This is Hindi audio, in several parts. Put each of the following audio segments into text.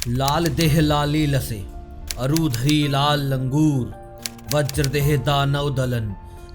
लाल देह लाली लसे, अरुधरी लाल लंगूर, वज्र देह दानव दलन,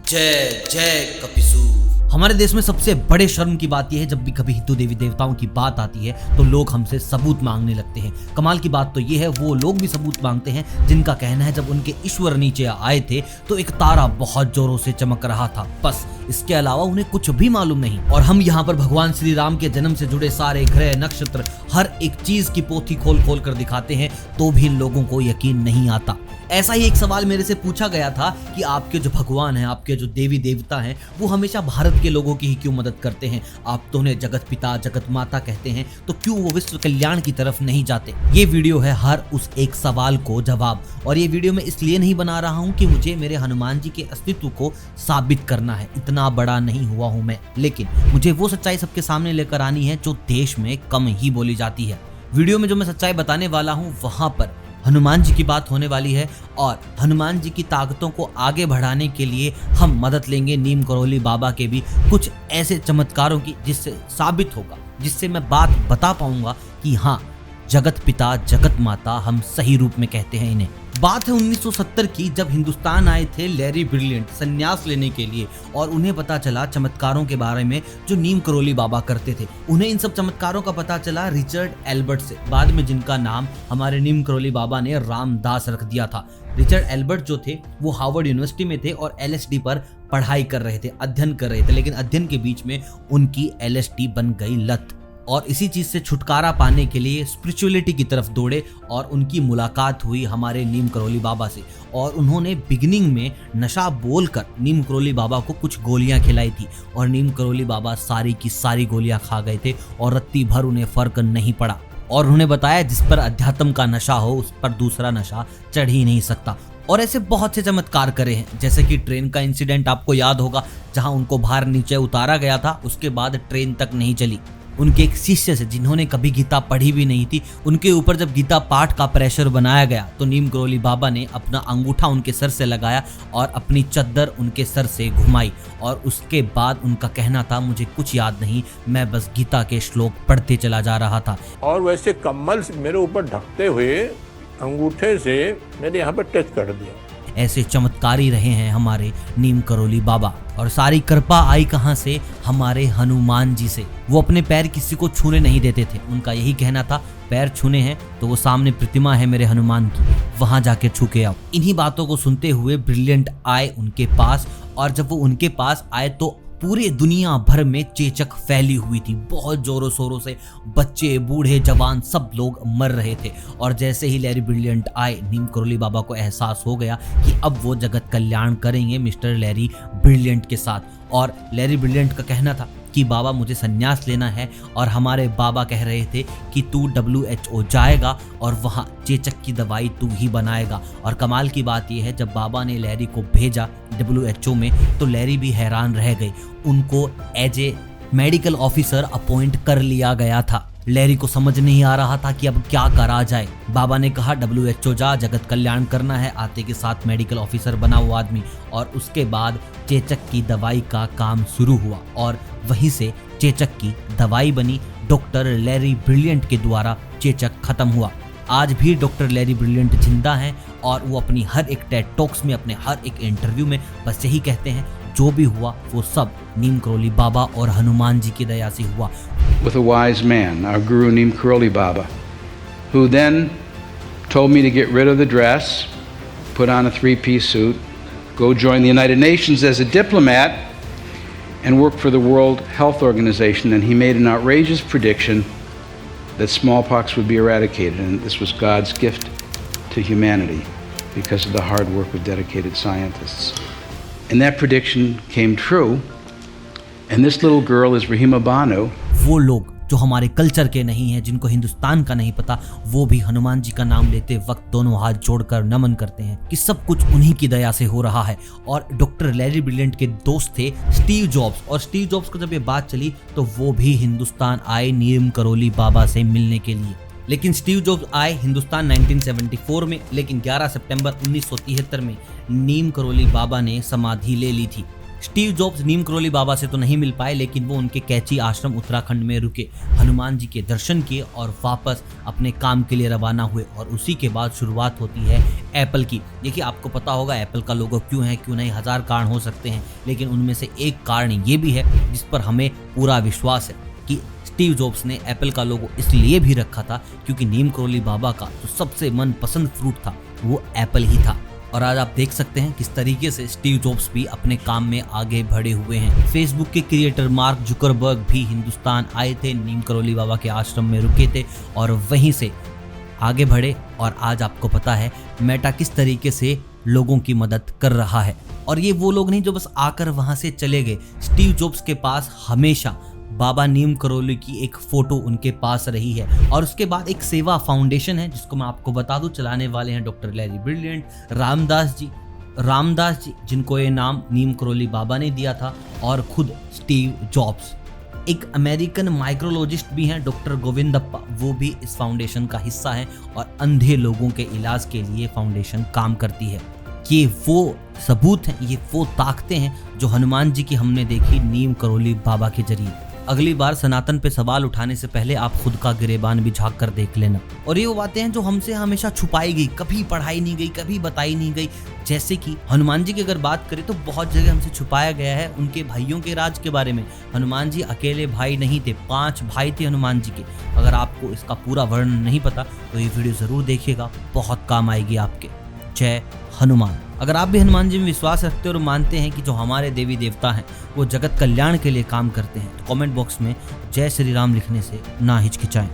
जय जय कपिसूर। हमारे देश में सबसे बड़े शर्म की बात यह है, जब भी कभी हिंदू देवी देवताओं की बात आती है तो लोग हमसे सबूत मांगने लगते हैं। कमाल की बात तो यह है, वो लोग भी सबूत मांगते हैं जिनका कहना है जब उनके ईश्वर नीचे आए थे तो एक तारा बहुत जोरों से चमक रहा था, बस इसके अलावा उन्हें कुछ भी मालूम नहीं। और हम यहाँ पर भगवान श्री राम के जन्म से जुड़े सारे ग्रह नक्षत्र हर एक चीज की पोथी खोल खोल कर दिखाते हैं तो भी लोगों को यकीन नहीं आता। ऐसा ही एक सवाल मेरे से पूछा गया था कि आपके जो भगवान हैं, आपके जो देवी देवता हैं, वो हमेशा भारत के लोगों की ही क्यों मदद करते हैं? आप तो उन्हें जगत पिता जगत माता कहते हैं, तो क्यों वो विश्व कल्याण की तरफ नहीं जाते? ये वीडियो है हर उस एक सवाल को जवाब। और ये वीडियो मैं इसलिए नहीं बना रहा हूँ कि मुझे मेरे हनुमान जी के अस्तित्व को साबित करना है, इतना बड़ा नहीं हुआ हूँ मैं, लेकिन मुझे वो सच्चाई सबके सामने लेकर आनी है जो देश में कम ही बोली जाती है। वीडियो में जो मैं सच्चाई बताने वाला हूँ वहां पर हनुमान जी की बात होने वाली है और हनुमान जी की ताकतों को आगे बढ़ाने के लिए हम मदद लेंगे नीम करौली बाबा के भी कुछ ऐसे चमत्कारों की, जिससे साबित होगा, जिससे मैं बात बता पाऊंगा कि हाँ, जगत पिता जगत माता हम सही रूप में कहते हैं इन्हें। बात है 1970 की, जब हिंदुस्तान आए थे लैरी ब्रिलियंट संन्यास लेने के लिए और उन्हें पता चला चमत्कारों के बारे में जो नीम करौली बाबा करते थे। उन्हें इन सब चमत्कारों का पता चला रिचर्ड एल्बर्ट से, बाद में जिनका नाम हमारे नीम करौली बाबा ने रामदास रख दिया था। रिचर्ड एल्बर्ट जो थे वो हार्वर्ड यूनिवर्सिटी में थे और LSD पर पढ़ाई कर रहे थे, अध्ययन कर रहे थे, लेकिन अध्ययन के बीच में उनकी LSD बन गई लत और इसी चीज से छुटकारा पाने के लिए स्पिरिचुअलिटी की तरफ दौड़े और उनकी मुलाकात हुई हमारे नीम करौली बाबा से और उन्होंने बिगिनिंग में नशा बोलकर नीम करौली बाबा को कुछ गोलियां खिलाई थी और नीम करौली बाबा सारी की सारी गोलियां खा गए थे और रत्ती भर उन्हें फर्क नहीं पड़ा और उन्होंने बताया जिस पर अध्यात्म का नशा हो उस पर दूसरा नशा चढ़ ही नहीं सकता। और ऐसे बहुत से चमत्कार करे हैं, जैसे कि ट्रेन का इंसिडेंट आपको याद होगा, जहां उनको बाहर नीचे उतारा गया था, उसके बाद ट्रेन तक नहीं चली। उनके एक शिष्य से जिन्होंने कभी गीता पढ़ी भी नहीं थी, उनके ऊपर जब गीता पाठ का प्रेशर बनाया गया तो नीम करौली बाबा ने अपना अंगूठा उनके सर से लगाया और अपनी चद्दर उनके सर से घुमाई और उसके बाद उनका कहना था, मुझे कुछ याद नहीं, मैं बस गीता के श्लोक पढ़ते चला जा रहा था। और वैसे कम्बल मेरे ऊपर ढकते हुए अंगूठे से मेरे यहाँ पर टच कर दिया। ऐसे चमत्कारी रहे हैं हमारे नीम करौली बाबा। और सारी कृपा आई कहां से? हमारे हनुमान जी से। वो अपने पैर किसी को छूने नहीं देते थे, उनका यही कहना था, पैर छूने हैं तो वो सामने प्रतिमा है मेरे हनुमान की, वहां जाके छू के आओ। इन्हीं बातों को सुनते हुए ब्रिलियंट आए उनके पास और जब वो उनके पास आए तो पूरे दुनिया भर में चेचक फैली हुई थी, बहुत जोरों शोरों से बच्चे बूढ़े जवान सब लोग मर रहे थे। और जैसे ही लैरी ब्रिलियंट आए, नीम करौली बाबा को एहसास हो गया कि अब वो जगत कल्याण करेंगे मिस्टर लैरी ब्रिलियंट के साथ। और लैरी ब्रिलियंट का कहना था कि बाबा मुझे संन्यास लेना है और हमारे बाबा कह रहे थे कि तू WHO जाएगा और वहाँ चेचक की दवाई तू ही बनाएगा। और कमाल की बात यह है, जब बाबा ने लैरी को भेजा WHO में तो लैरी भी हैरान रह गई, उनको as a medical officer appoint कर लिया गया था। लैरी को समझ नहीं आ रहा था कि अब क्या करा जाए। बाबा ने कहा WHO जा, जगत कल्याण करना है, आते के साथ मेडिकल ऑफिसर बना वो आदमी। और उसके बाद चेचक की दवाई का काम शुरू हुआ और वहीं से चेचक की दवाई बनी। डॉक्टर लैरी ब्रिलियंट के द्वारा चेचक खत्म हुआ। आज भी डॉक्टर लैरी ब्रिलियंट जिंदा हैं और वो अपनी हर एक टेड टॉक्स में, अपने हर एक इंटरव्यू में बस यही कहते हैं, जो भी हुआ वो सब नीम करौली बाबा और हनुमान जी की दया से हुआ। With a wise man, our guru Neem Karoli Baba, who then told me to get rid of the dress, put on a three-piece suit, go join the United Nations as a diplomat, and work for the World Health Organization. And he made an outrageous prediction that smallpox would be eradicated, and this was God's gift to humanity because of the hard work of dedicated scientists. And that prediction came true, and this little girl is Rahima Banu. वो लोग जो हमारे कल्चर के नहीं हैं, जिनको हिंदुस्तान का नहीं पता, वो भी हनुमान जी का नाम लेते वक्त दोनों हाथ जोड़कर नमन करते हैं कि सब कुछ उन्हीं की दया से हो रहा है। और डॉक्टर लैरी ब्रिलियंट के दोस्त थे स्टीव जॉब्स, और स्टीव जॉब्स को जब ये बात चली तो वो भी हिंदुस्तान आए नीम करौली बाबा से मिलने के लिए। लेकिन स्टीव जॉब्स आए हिंदुस्तान 1974 में, लेकिन 11 सितंबर 1973 में नीम करौली बाबा ने समाधि ले ली थी। स्टीव जॉब्स नीम करोली बाबा से तो नहीं मिल पाए, लेकिन वो उनके कैची आश्रम उत्तराखंड में रुके, हनुमान जी के दर्शन किए और वापस अपने काम के लिए रवाना हुए। और उसी के बाद शुरुआत होती है एप्पल की। देखिए, आपको पता होगा एप्पल का लोगो क्यों है, क्यों नहीं, हजार कारण हो सकते हैं, लेकिन उनमें से एक कारण ये भी है जिस पर हमें पूरा विश्वास है कि स्टीव जॉब्स ने एप्पल का लोगो इसलिए भी रखा था क्योंकि नीम करोली बाबा का जो सबसे मनपसंद फ्रूट था वो एप्पल ही था। और आज आप देख सकते हैं किस तरीके से स्टीव जॉब्स भी अपने काम में आगे बढ़े हुए हैं। फेसबुक के क्रिएटर मार्क जुकरबर्ग भी हिंदुस्तान आए थे, नीम करोली बाबा के आश्रम में रुके थे और वहीं से आगे बढ़े। और आज आपको पता है मेटा किस तरीके से लोगों की मदद कर रहा है। और ये वो लोग नहीं जो बस आकर वहां से चले गए। स्टीव जॉब्स के पास हमेशा बाबा नीम करोली की एक फोटो उनके पास रही है। और उसके बाद एक सेवा फाउंडेशन है जिसको मैं आपको बता दूं, चलाने वाले हैं doctor Larry brilliant, Ramdas ji जिनको ये नाम नीम करोली बाबा ने दिया था, और खुद स्टीव जॉब्स। एक अमेरिकन माइक्रोलॉजिस्ट भी हैं डॉक्टर गोविंदप्पा, वो भी इस फाउंडेशन का हिस्सा है और अंधे लोगों के इलाज के लिए फाउंडेशन काम करती है। ये वो सबूत हैं, ये वो ताकतें हैं जो हनुमान जी की हमने देखी नीम करोली बाबा के जरिए। अगली बार सनातन पे सवाल उठाने से पहले आप खुद का गिरेबान भी झांक कर देख लेना। और ये वो बातें हैं जो हमसे हमेशा छुपाई गई, कभी पढ़ाई नहीं गई, कभी बताई नहीं गई। जैसे कि हनुमान जी की अगर बात करें तो बहुत जगह हमसे छुपाया गया है उनके भाइयों के राज के बारे में। हनुमान जी अकेले भाई नहीं थे, 5 भाई थे हनुमान जी के। अगर आपको इसका पूरा वर्णन नहीं पता तो ये वीडियो जरूर देखिएगा, बहुत काम आएगी आपके। जय हनुमान। अगर आप भी हनुमान जी में विश्वास रखते हो और मानते हैं कि जो हमारे देवी देवता हैं वो जगत कल्याण के लिए काम करते हैं, तो कमेंट बॉक्स में जय श्री राम लिखने से ना हिचकिचाएं।